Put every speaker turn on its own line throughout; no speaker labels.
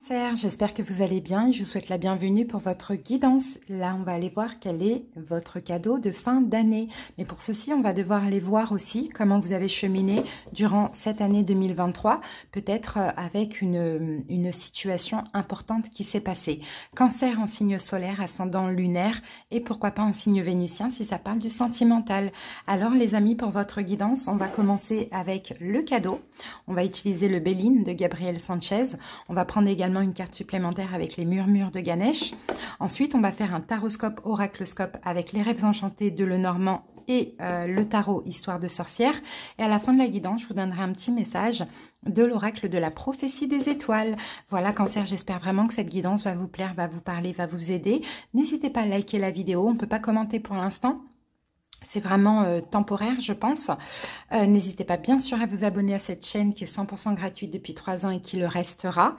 Cancer, j'espère que vous allez bien et je vous souhaite la bienvenue pour votre guidance. Là, on va aller voir quel est votre cadeau de fin d'année. Mais pour ceci, on va devoir aller voir aussi comment vous avez cheminé durant cette année 2023, peut-être avec une situation importante qui s'est passée. Cancer en signe solaire, ascendant lunaire et pourquoi pas en signe vénusien si ça parle du sentimental. Alors les amis, pour votre guidance, on va commencer avec le cadeau. On va utiliser le Béline de Gabriel Sanchez. On va prendre également une carte supplémentaire avec les murmures de Ganesh. Ensuite, on va faire un taroscope, oraclescope avec les rêves enchantés de Lenormand et le tarot histoire de sorcière. Et à la fin de la guidance, je vous donnerai un petit message de l'oracle de la prophétie des étoiles. Voilà Cancer, j'espère vraiment que cette guidance va vous plaire, va vous parler, va vous aider. N'hésitez pas à liker la vidéo, on ne peut pas commenter pour l'instant. C'est vraiment temporaire, je pense. N'hésitez pas bien sûr à vous abonner à cette chaîne qui est 100% gratuite depuis 3 ans et qui le restera.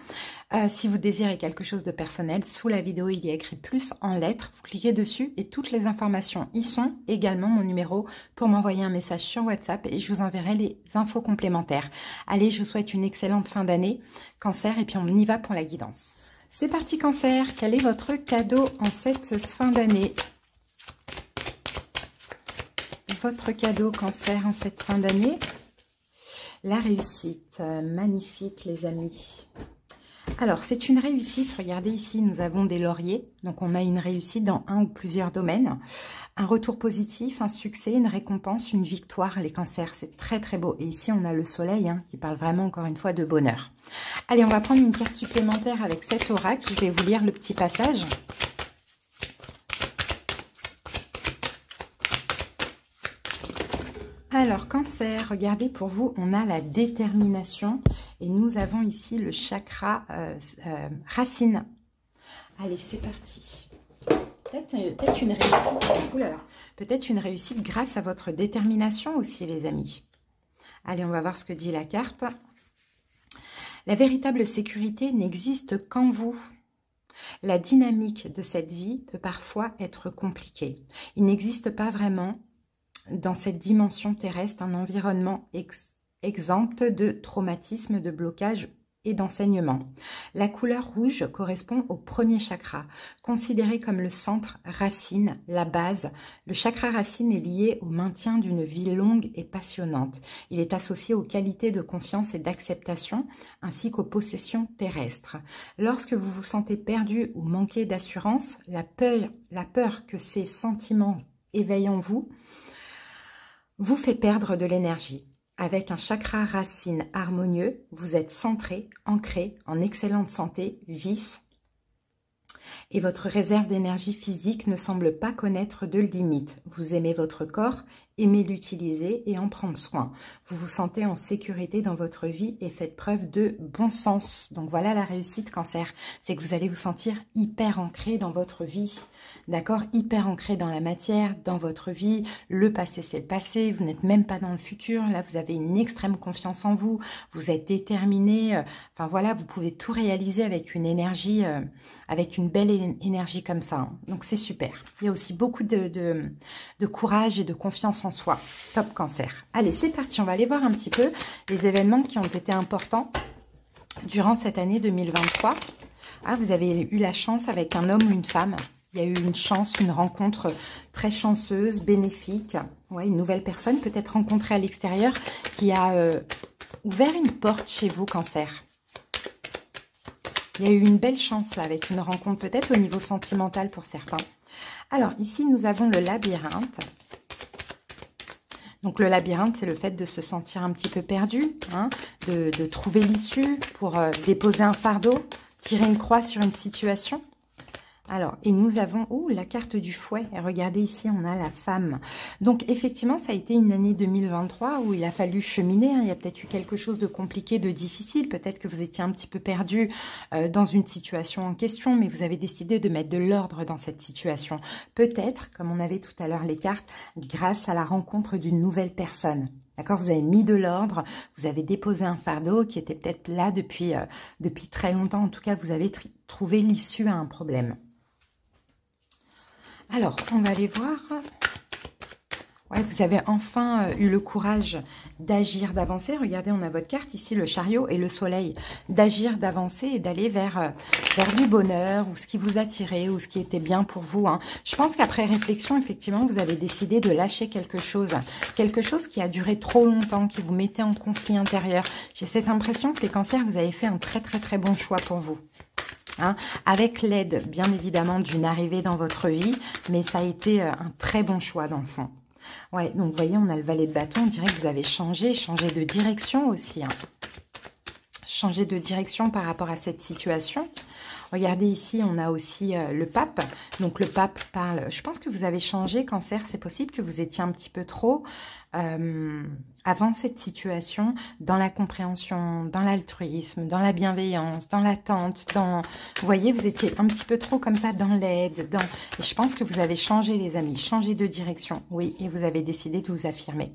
Si vous désirez quelque chose de personnel, sous la vidéo, il y a écrit plus en lettres. Vous cliquez dessus et toutes les informations y sont. Également mon numéro pour m'envoyer un message sur WhatsApp et je vous enverrai les infos complémentaires. Allez, je vous souhaite une excellente fin d'année, Cancer, et puis on y va pour la guidance. C'est parti Cancer, quel est votre cadeau en cette fin d'année ? Votre cadeau Cancer en cette fin d'année, la réussite, magnifique les amis. Alors c'est une réussite, regardez ici nous avons des lauriers, donc on a une réussite dans un ou plusieurs domaines, un retour positif, un succès, une récompense, une victoire, les Cancers, c'est très très beau. Et ici on a le soleil qui parle vraiment encore une fois de bonheur. Allez, on va prendre une carte supplémentaire avec cet oracle, je vais vous lire le petit passage. Alors, Cancer, regardez, pour vous, on a la détermination et nous avons ici le chakra racine. Allez, c'est parti. Peut-être une réussite. Oulala, peut-être une réussite grâce à votre détermination aussi, les amis. Allez, on va voir ce que dit la carte. La véritable sécurité n'existe qu'en vous. La dynamique de cette vie peut parfois être compliquée. Il n'existe pas vraiment dans cette dimension terrestre un environnement exempt de traumatisme, de blocage et d'enseignement. La couleur rouge correspond au premier chakra, considéré comme le centre racine, la base. Le chakra racine est lié au maintien d'une vie longue et passionnante. Il est associé aux qualités de confiance et d'acceptation, ainsi qu'aux possessions terrestres. Lorsque vous vous sentez perdu ou manqué d'assurance, la peur que ces sentiments éveillent en vous fait perdre de l'énergie. Avec un chakra racine harmonieux, vous êtes centré, ancré, en excellente santé, vif. Et votre réserve d'énergie physique ne semble pas connaître de limite. Vous aimez votre corps, aimez l'utiliser et en prendre soin. Vous vous sentez en sécurité dans votre vie et faites preuve de bon sens. Donc voilà la réussite Cancer, c'est que vous allez vous sentir hyper ancré dans votre vie. D'accord, hyper ancré dans la matière, dans votre vie. Le passé, c'est le passé. Vous n'êtes même pas dans le futur. Là, vous avez une extrême confiance en vous. Vous êtes déterminé. Enfin, voilà, vous pouvez tout réaliser avec une énergie, avec une belle énergie comme ça. Donc, c'est super. Il y a aussi beaucoup de courage et de confiance en soi. Top Cancer. Allez, c'est parti. On va aller voir un petit peu les événements qui ont été importants durant cette année 2023. Ah, vous avez eu la chance avec un homme ou une femme. Il y a eu une chance, une rencontre très chanceuse, bénéfique. Ouais, une nouvelle personne peut-être rencontrée à l'extérieur qui a ouvert une porte chez vous, Cancer. Il y a eu une belle chance là, avec une rencontre peut-être au niveau sentimental pour certains. Alors, ici, nous avons le labyrinthe. Donc, le labyrinthe, c'est le fait de se sentir un petit peu perdu, de trouver l'issue pour déposer un fardeau, tirer une croix sur une situation. Alors, et nous avons la carte du fouet. Et regardez ici, on a la femme. Donc, effectivement, ça a été une année 2023 où il a fallu cheminer. Il y a peut-être eu quelque chose de compliqué, de difficile. Peut-être que vous étiez un petit peu perdu dans une situation en question, mais vous avez décidé de mettre de l'ordre dans cette situation. Peut-être, comme on avait tout à l'heure les cartes, grâce à la rencontre d'une nouvelle personne. D'accord, vous avez mis de l'ordre, vous avez déposé un fardeau qui était peut-être là depuis très longtemps. En tout cas, vous avez trouvé l'issue à un problème. Alors, on va aller voir Ouais, vous avez enfin eu le courage d'agir, d'avancer. Regardez, on a votre carte ici, le chariot et le soleil. D'agir, d'avancer et d'aller vers du bonheur ou ce qui vous attirait ou ce qui était bien pour vous. Hein. Je pense qu'après réflexion, effectivement, vous avez décidé de lâcher quelque chose. Quelque chose qui a duré trop longtemps, qui vous mettait en conflit intérieur. J'ai cette impression que les cancers, vous avez fait un très très très bon choix pour vous. Hein, avec l'aide, bien évidemment, d'une arrivée dans votre vie. Mais ça a été un très bon choix dans le fond. Ouais, donc vous voyez, on a le valet de bâton, on dirait que vous avez changé de direction aussi. Hein. Changé de direction par rapport à cette situation. Regardez ici, on a aussi le pape. Donc le pape parle, je pense que vous avez changé, cancer, c'est possible que vous étiez un petit peu trop avant cette situation, dans la compréhension, dans l'altruisme, dans la bienveillance, dans l'attente, dans... Vous voyez, vous étiez un petit peu trop comme ça dans l'aide, dans... Et je pense que vous avez changé, les amis, changé de direction, oui, et vous avez décidé de vous affirmer.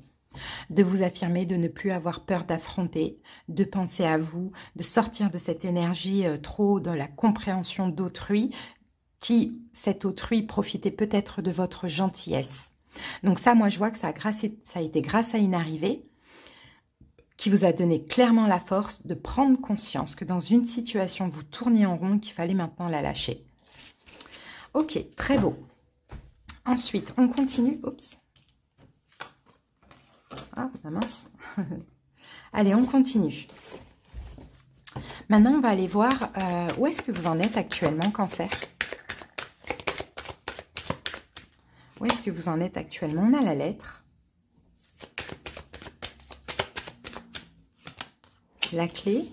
De vous affirmer, de ne plus avoir peur d'affronter, de penser à vous, de sortir de cette énergie trop dans la compréhension d'autrui, qui, cet autrui, profitait peut-être de votre gentillesse. Donc ça, moi, je vois que ça a été grâce à une arrivée qui vous a donné clairement la force de prendre conscience que dans une situation, vous tourniez en rond et qu'il fallait maintenant la lâcher. Ok, très beau. Ensuite, on continue. Oups. Ah, mince. Allez, on continue. Maintenant, on va aller voir où est-ce que vous en êtes actuellement, cancer. Où est-ce que vous en êtes actuellement? On a la lettre. La clé.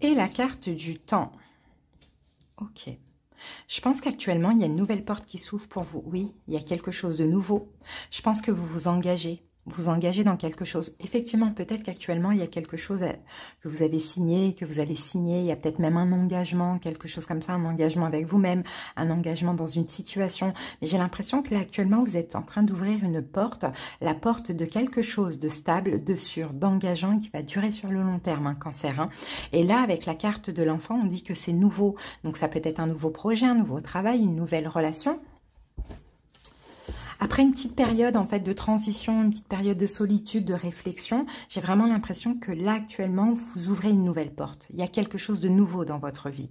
Et la carte du temps. Ok. Je pense qu'actuellement, il y a une nouvelle porte qui s'ouvre pour vous. Oui, il y a quelque chose de nouveau. Je pense que vous vous engagez dans quelque chose. Effectivement, peut-être qu'actuellement, il y a quelque chose que vous avez signé, que vous allez signer. Il y a peut-être même un engagement, quelque chose comme ça, un engagement avec vous-même, un engagement dans une situation. Mais j'ai l'impression que là, actuellement, vous êtes en train d'ouvrir une porte, la porte de quelque chose de stable, de sûr, d'engageant et qui va durer sur le long terme, un cancer. Hein. Et là, avec la carte de l'enfant, on dit que c'est nouveau. Donc, ça peut être un nouveau projet, un nouveau travail, une nouvelle relation. Après une petite période en fait de transition, une petite période de solitude, de réflexion, j'ai vraiment l'impression que là actuellement, vous ouvrez une nouvelle porte. Il y a quelque chose de nouveau dans votre vie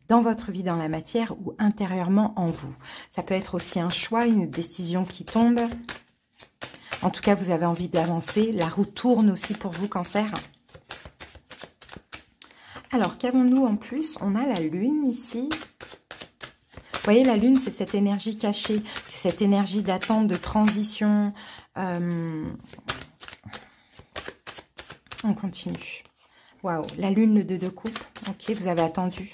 dans la matière ou intérieurement en vous. Ça peut être aussi un choix, une décision qui tombe. En tout cas, vous avez envie d'avancer. La roue tourne aussi pour vous, cancer. Alors, qu'avons-nous en plus? On a la lune ici. Vous voyez, la lune, c'est cette énergie cachée, c'est cette énergie d'attente, de transition. On continue. Waouh, la lune, le 2 de coupe. Ok, vous avez attendu.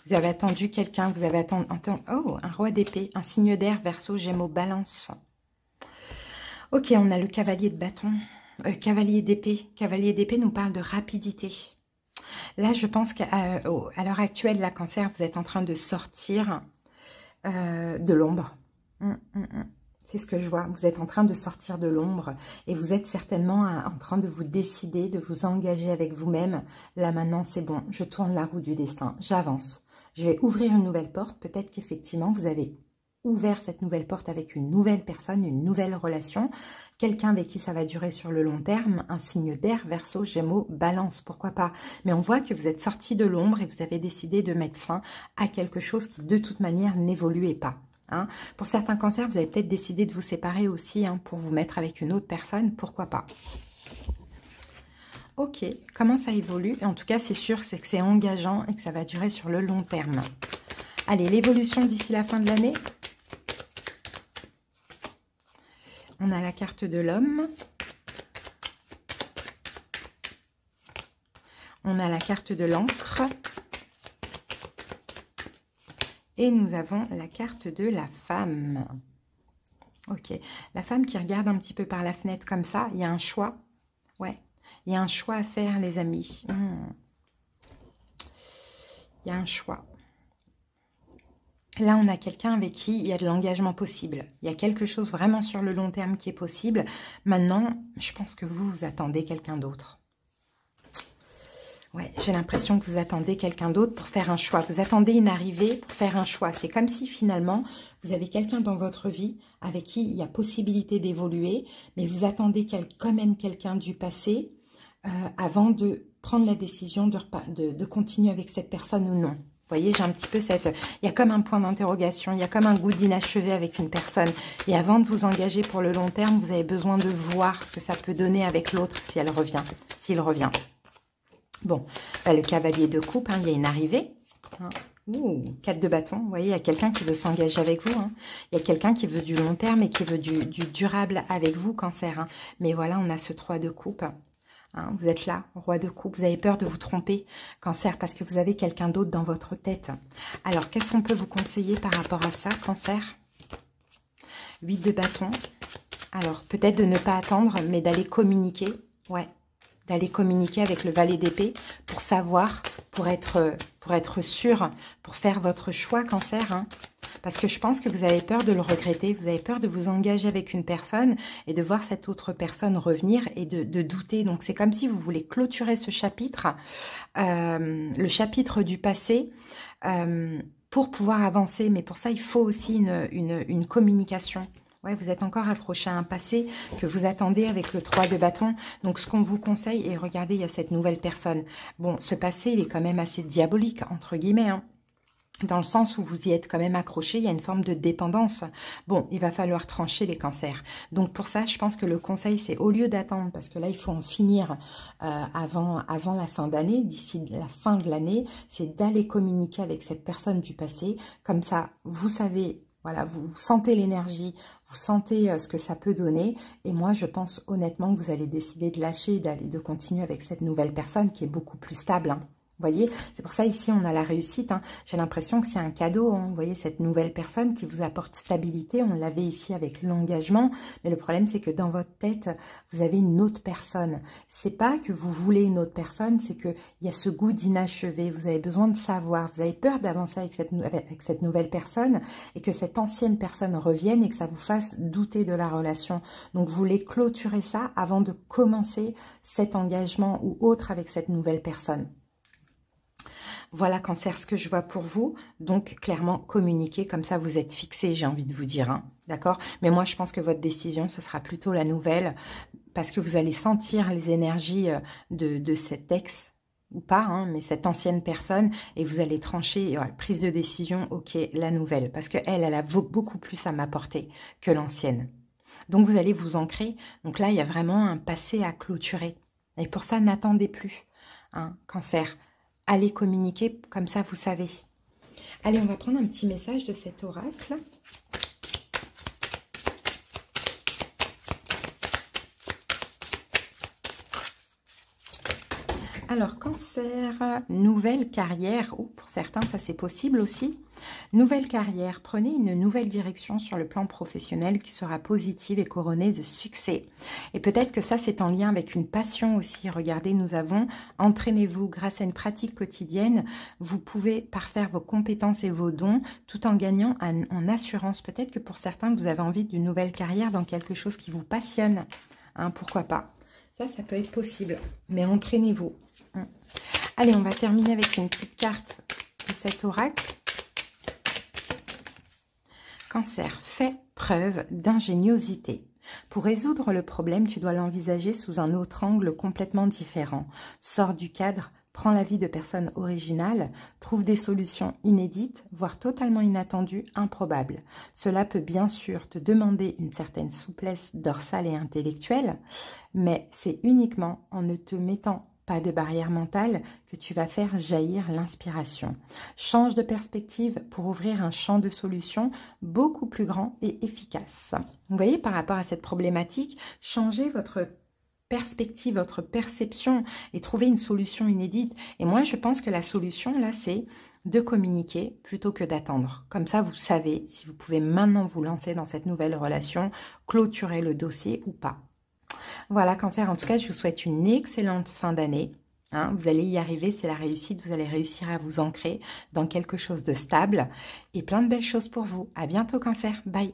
Vous avez attendu quelqu'un, vous avez attendu... Oh, un roi d'épée, un signe d'air, Verseau, Gémeaux, Balance. Ok, on a le cavalier de bâton. Cavalier d'épée. Cavalier d'épée nous parle de rapidité. Là, je pense qu'à l'heure actuelle, la cancer, vous êtes en train de sortir... de l'ombre. C'est ce que je vois. Vous êtes en train de sortir de l'ombre et vous êtes certainement en train de vous décider, de vous engager avec vous-même. Là, maintenant, c'est bon. Je tourne la roue du destin. J'avance. Je vais ouvrir une nouvelle porte. Peut-être qu'effectivement, vous avez ouvert cette nouvelle porte avec une nouvelle personne, une nouvelle relation. Quelqu'un avec qui ça va durer sur le long terme, un signe d'air, Verseau, Gémeaux, Balance, pourquoi pas. Mais on voit que vous êtes sorti de l'ombre et vous avez décidé de mettre fin à quelque chose qui de toute manière n'évoluait pas. Hein. Pour certains cancers, vous avez peut-être décidé de vous séparer aussi hein, pour vous mettre avec une autre personne, pourquoi pas. Ok, comment ça évolue? En tout cas, c'est sûr, c'est que c'est engageant et que ça va durer sur le long terme. Allez, l'évolution d'ici la fin de l'année. On a la carte de l'homme. On a la carte de l'encre. Et nous avons la carte de la femme. Ok. La femme qui regarde un petit peu par la fenêtre comme ça. Il y a un choix. Ouais. Il y a un choix à faire, les amis. Il y a un choix. Là, on a quelqu'un avec qui il y a de l'engagement possible. Il y a quelque chose vraiment sur le long terme qui est possible. Maintenant, je pense que vous attendez quelqu'un d'autre. Ouais, j'ai l'impression que vous attendez quelqu'un d'autre pour faire un choix. Vous attendez une arrivée pour faire un choix. C'est comme si finalement, vous avez quelqu'un dans votre vie avec qui il y a possibilité d'évoluer, mais vous attendez quand même quelqu'un du passé avant de prendre la décision de continuer avec cette personne ou non. Vous voyez, j'ai un petit peu il y a comme un point d'interrogation, il y a comme un goût d'inachevé avec une personne. Et avant de vous engager pour le long terme, vous avez besoin de voir ce que ça peut donner avec l'autre si elle revient, s'il revient. Bon, bah, le cavalier de coupe, hein, il y a une arrivée. Hein. Ouh, 4 de bâton, vous voyez, il y a quelqu'un qui veut s'engager avec vous. Hein. Il y a quelqu'un qui veut du long terme et qui veut du durable avec vous, Cancer. Hein. Mais voilà, on a ce 3 de coupe. Hein, vous êtes là, roi de coupe, vous avez peur de vous tromper, Cancer, parce que vous avez quelqu'un d'autre dans votre tête. Alors, qu'est-ce qu'on peut vous conseiller par rapport à ça, Cancer? 8 de bâton. Alors, peut-être de ne pas attendre, mais d'aller communiquer. Ouais, d'aller communiquer avec le valet d'épée pour savoir, pour être sûr, pour faire votre choix, Cancer. Hein. Parce que je pense que vous avez peur de le regretter, vous avez peur de vous engager avec une personne et de voir cette autre personne revenir et de douter. Donc, c'est comme si vous voulez clôturer ce chapitre, le chapitre du passé, pour pouvoir avancer. Mais pour ça, il faut aussi une communication. Ouais, vous êtes encore accroché à un passé que vous attendez avec le 3 de bâton. Donc, ce qu'on vous conseille, et regardez, il y a cette nouvelle personne. Bon, ce passé, il est quand même assez diabolique, entre guillemets, hein. Dans le sens où vous y êtes quand même accroché, il y a une forme de dépendance. Bon, il va falloir trancher les cancers. Donc pour ça, je pense que le conseil, c'est au lieu d'attendre, parce que là, il faut en finir avant la fin d'année, d'ici la fin de l'année, c'est d'aller communiquer avec cette personne du passé. Comme ça, vous savez, voilà, vous sentez l'énergie, vous sentez ce que ça peut donner. Et moi, je pense honnêtement que vous allez décider de lâcher, de continuer avec cette nouvelle personne qui est beaucoup plus stable, hein. Vous voyez, c'est pour ça ici on a la réussite. Hein. J'ai l'impression que c'est un cadeau. Hein. Vous voyez, cette nouvelle personne qui vous apporte stabilité. On l'avait ici avec l'engagement. Mais le problème, c'est que dans votre tête, vous avez une autre personne. C'est pas que vous voulez une autre personne, c'est qu'il y a ce goût d'inachevé. Vous avez besoin de savoir. Vous avez peur d'avancer avec cette nouvelle personne et que cette ancienne personne revienne et que ça vous fasse douter de la relation. Donc, vous voulez clôturer ça avant de commencer cet engagement ou autre avec cette nouvelle personne. Voilà, Cancer, ce que je vois pour vous. Donc, clairement, communiquer, comme ça, vous êtes fixé, j'ai envie de vous dire. Hein, d'accord? Mais moi, je pense que votre décision, ce sera plutôt la nouvelle, parce que vous allez sentir les énergies de cet ex, ou pas, hein, mais cette ancienne personne, et vous allez trancher, voilà, prise de décision, ok, la nouvelle, parce qu'elle, elle a beaucoup plus à m'apporter que l'ancienne. Donc, vous allez vous ancrer. Donc là, il y a vraiment un passé à clôturer. Et pour ça, n'attendez plus, hein, Cancer. Allez communiquer, comme ça vous savez. Allez, on va prendre un petit message de cet oracle. Alors, Cancer, nouvelle carrière. Oh, pour certains, ça c'est possible aussi. Nouvelle carrière, prenez une nouvelle direction sur le plan professionnel qui sera positive et couronnée de succès. Et peut-être que ça, c'est en lien avec une passion aussi. Regardez, nous avons, entraînez-vous grâce à une pratique quotidienne. Vous pouvez parfaire vos compétences et vos dons tout en gagnant en assurance. Peut-être que pour certains, vous avez envie d'une nouvelle carrière dans quelque chose qui vous passionne. Hein, pourquoi pas? Ça peut être possible. Mais entraînez-vous. Allez, on va terminer avec une petite carte de cet oracle. Cancer, fais preuve d'ingéniosité. Pour résoudre le problème, tu dois l'envisager sous un autre angle complètement différent. Sors du cadre, prends l'avis de personnes originales, trouve des solutions inédites, voire totalement inattendues, improbables. Cela peut bien sûr te demander une certaine souplesse dorsale et intellectuelle, mais c'est uniquement en ne te mettant pas de barrière mentale que tu vas faire jaillir l'inspiration. Change de perspective pour ouvrir un champ de solutions beaucoup plus grand et efficace. Vous voyez, par rapport à cette problématique, changez votre perspective, votre perception et trouver une solution inédite. Et moi, je pense que la solution, là, c'est de communiquer plutôt que d'attendre. Comme ça, vous savez si vous pouvez maintenant vous lancer dans cette nouvelle relation, clôturer le dossier ou pas. Voilà, Cancer, en tout cas, je vous souhaite une excellente fin d'année. Hein, vous allez y arriver, c'est la réussite. Vous allez réussir à vous ancrer dans quelque chose de stable et plein de belles choses pour vous. À bientôt, Cancer. Bye.